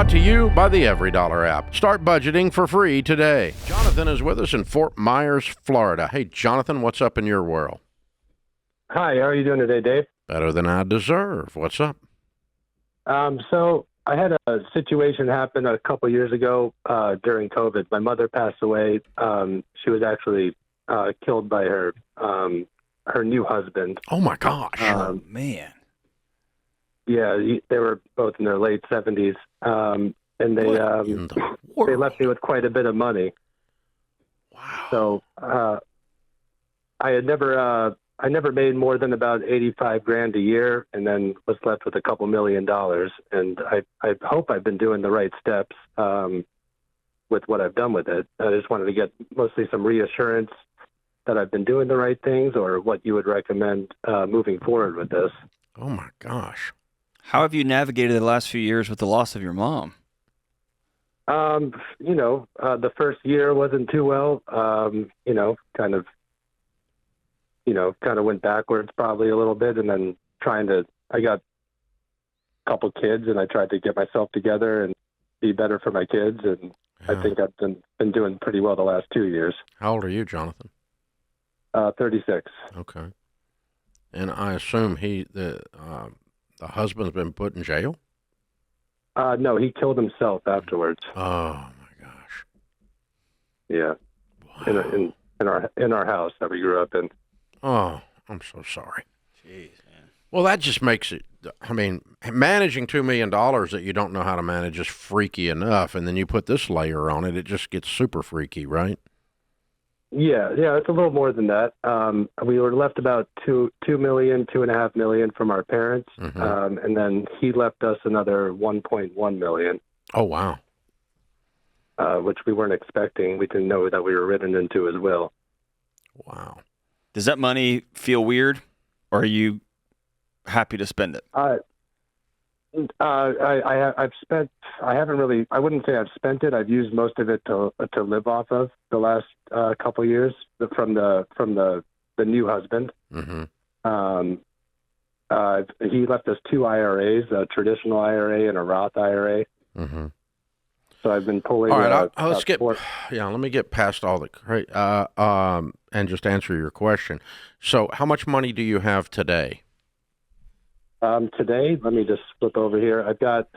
Brought to you by the Every Dollar app. Start budgeting for free today. Jonathan is with us in Fort Myers, Florida. Hey, Jonathan, what's up in your world? Hi, how are you doing today, Dave? Better than I deserve. What's up? So I had a situation happen a couple years ago during COVID. My mother passed away. She was actually killed by her new husband. Oh, my gosh. Man. Yeah, they were both in their late 70s, and they left me with quite a bit of money. Wow. So I never made more than about $85,000 a year, and then was left with a couple $1 million. And I hope I've been doing the right steps with what I've done with it. I just wanted to get mostly some reassurance that I've been doing the right things, or what you would recommend moving forward with this. Oh, my gosh. How have you navigated the last few years with the loss of your mom? The first year wasn't too well. Kind of went backwards probably a little bit, and then I got a couple kids, and I tried to get myself together and be better for my kids, and I think I've been doing pretty well the last 2 years. How old are you, Jonathan? 36. Okay. And I assume the husband's been put in jail? No, he killed himself afterwards. Oh, my gosh. Yeah. Wow. In our house that we grew up in. Oh, I'm so sorry. Jeez, man. Well, that just makes it, managing $2 million that you don't know how to manage is freaky enough, and then you put this layer on it, it just gets super freaky, right? Yeah, it's a little more than that. We were left about $2.5 million from our parents, and then he left us another $1.1 million. Oh, wow. Which we weren't expecting. We didn't know that we were written into his will. Wow. Does that money feel weird, or are you happy to spend it? I've spent. I haven't really. I wouldn't say I've spent it. I've used most of it to live off of the last couple years from the new husband. Mm-hmm. He left us 2 IRAs, a traditional IRA and a Roth IRA. Mm-hmm. So I've been pulling. All right, let me get past all the and just answer your question. So, how much money do you have today? Today, let me just flip over here. I've got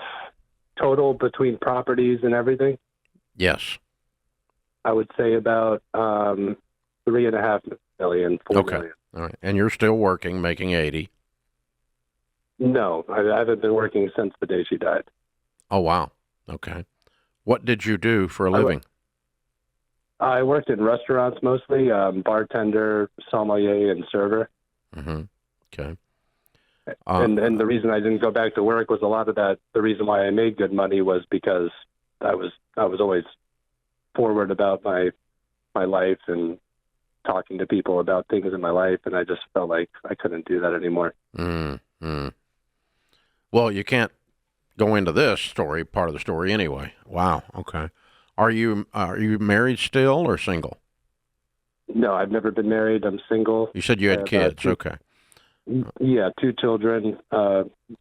total between properties and everything. Yes. I would say about $3.5 million, $4 million. All right, and you're still working, making 80. No, I haven't been working since the day she died. Oh, wow. Okay. What did you do for a living? I worked in restaurants mostly, bartender, sommelier, and server. Mm-hmm. Okay. And the reason I didn't go back to work was a lot of that. The reason why I made good money was because I was always forward about my life and talking to people about things in my life, and I just felt like I couldn't do that anymore. Mm-hmm. Well, you can't go into this part of the story anyway. Wow. Okay. Are you married still or single? No, I've never been married. I'm single. You said you had kids. Okay. Yeah, 2 children.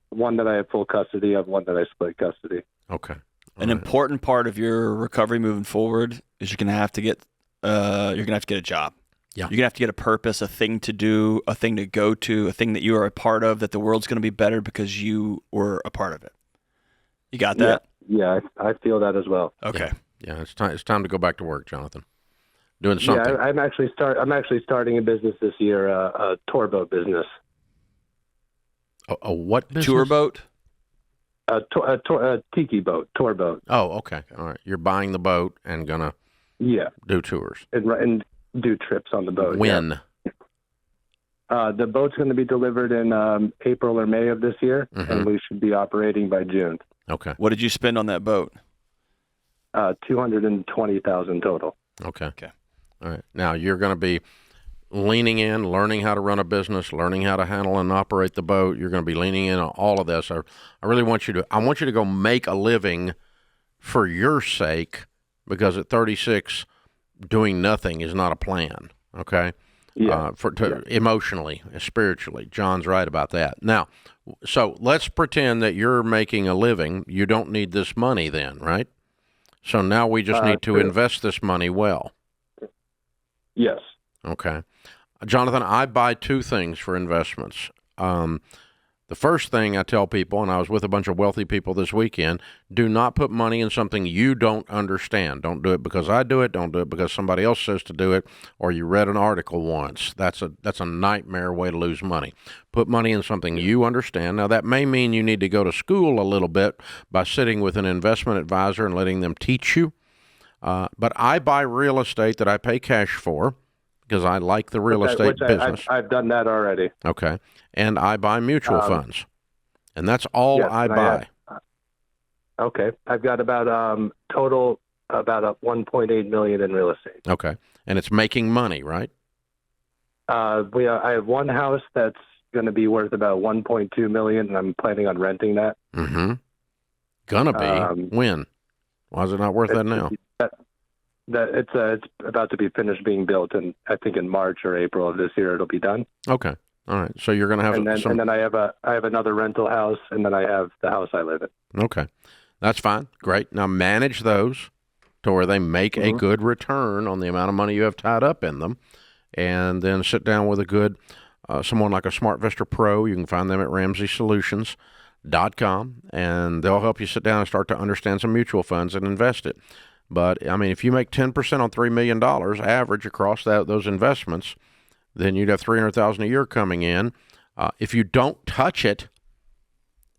One that I have full custody of, one that I split custody. Okay. An important part of your recovery moving forward is you're gonna have to get a job. Yeah. You're gonna have to get a purpose, a thing to do, a thing to go to, a thing that you are a part of, that the world's gonna be better because you were a part of it. You got that? Yeah, I feel that as well. Okay. Yeah, it's time to go back to work, Jonathan. Doing something. Yeah, I'm actually starting a business this year, a tour boat business. A what business? Tour boat? A tiki boat, tour boat. Oh, okay. All right. You're buying the boat and gonna do tours and do trips on the boat. When? Yeah. The boat's going to be delivered in April or May of this year, and we should be operating by June. Okay. What did you spend on that boat? $220,000 total. Okay. All right. Now you're going to be leaning in, learning how to run a business, learning how to handle and operate the boat. You're going to be leaning in on all of this. I really want you to go make a living for your sake, because at 36, doing nothing is not a plan. Okay. Yeah. Emotionally, spiritually. John's right about that. Now, So let's pretend that you're making a living. You don't need this money then, right? So now we just need to True. invest this money well. Yes. Okay. Jonathan, I buy two things for investments. The first thing I tell people, and I was with a bunch of wealthy people this weekend, do not put money in something you don't understand. Don't do it because I do it. Don't do it because somebody else says to do it, or you read an article once. That's a nightmare way to lose money. Put money in something you understand. Now, that may mean you need to go to school a little bit by sitting with an investment advisor and letting them teach you. But I buy real estate that I pay cash for because I like the real estate business. I've done that already. Okay. And I buy mutual funds. And that's all Yes, I buy. Okay. I've got about total about 1.8 million in real estate. Okay. And it's making money, right? I have one house that's going to be worth about 1.2 million, and I'm planning on renting that. Mm-hmm. Gonna be. When? Why is it not worth that now? It's about to be finished being built, and I think in March or April of this year it'll be done. Okay. All right. So you're going to have and then I have another rental house, and then I have the house I live in. Okay. That's fine. Great. Now manage those to where they make a good return on the amount of money you have tied up in them, and then sit down with a good someone like a SmartVestor Pro. You can find them at RamseySolutions.com, and they'll help you sit down and start to understand some mutual funds and invest it. But, I mean, if you make 10% on $3 million average across those investments, then you'd have $300,000 a year coming in. If you don't touch it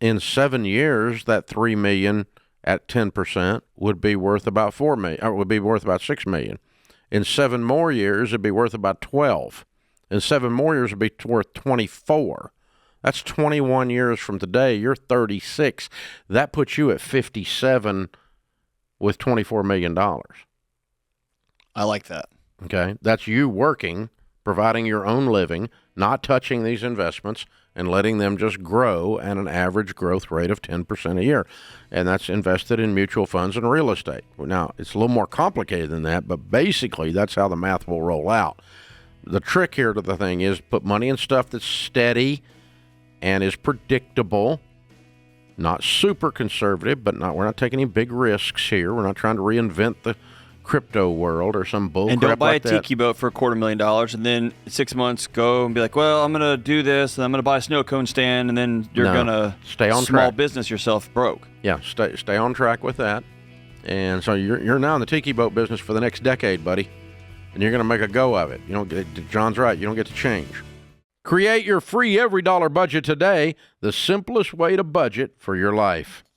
in 7 years, that $3 million at 10% would be worth about $4 million, or would be worth about $6 million. In 7 more years, it'd be worth about 12. In 7 more years, it'd be worth 24. That's 21 years from today. You're 36. That puts you at 57 with $24 million. I like that. Okay. That's you working, providing your own living, not touching these investments, and letting them just grow at an average growth rate of 10% a year. And that's invested in mutual funds and real estate. Now, it's a little more complicated than that, but basically that's how the math will roll out. The trick here to the thing is put money in stuff that's steady and is predictable. Not super conservative, but we're not taking any big risks here. We're not trying to reinvent the crypto world or some bull and crap don't buy like a tiki boat for $250,000 and then 6 months go and be like, well, I'm going to do this and I'm going to buy a snow cone stand, and then you're going to stay on small track. Business yourself broke. Yeah, stay on track with that. And so you're now in the tiki boat business for the next decade, buddy. And you're going to make a go of it. John's right. You don't get to change. Create your free every dollar budget today, the simplest way to budget for your life.